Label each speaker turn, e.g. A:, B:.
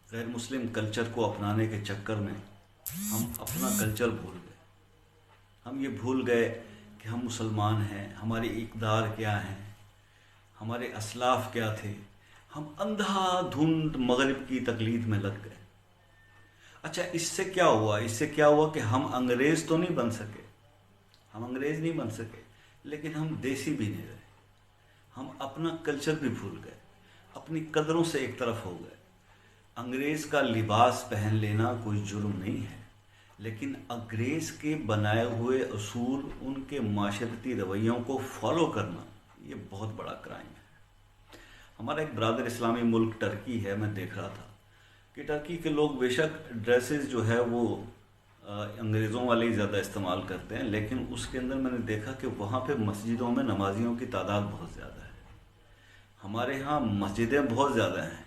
A: غیر مسلم کلچر کو اپنانے کے چکر میں ہم اپنا کلچر بھول گئے. ہم یہ بھول گئے کہ ہم مسلمان ہیں، ہماری اقدار کیا ہیں، ہمارے اسلاف کیا تھے. ہم اندھا دھند مغرب کی تقلید میں لگ گئے. اچھا، اس سے کیا ہوا؟ اس سے کیا ہوا کہ ہم انگریز تو نہیں بن سکے، ہم انگریز نہیں بن سکے، لیکن ہم دیسی بھی نہیں رہے. ہم اپنا کلچر بھی بھول گئے، اپنی قدروں سے ایک طرف ہو گئے. انگریز کا لباس پہن لینا کوئی جرم نہیں ہے، لیکن انگریز کے بنائے ہوئے اصول، ان کے معاشرتی رویوں کو فالو کرنا، یہ بہت بڑا کرائم ہے. ہمارا ایک برادر اسلامی ملک ٹرکی ہے. میں دیکھ رہا تھا کہ ٹرکی کے لوگ بے شک ڈریسز جو ہے وہ انگریزوں والے ہی زیادہ استعمال کرتے ہیں، لیکن اس کے اندر میں نے دیکھا کہ وہاں پہ مسجدوں میں نمازیوں کی تعداد بہت زیادہ ہے. ہمارے ہاں مسجدیں بہت زیادہ ہیں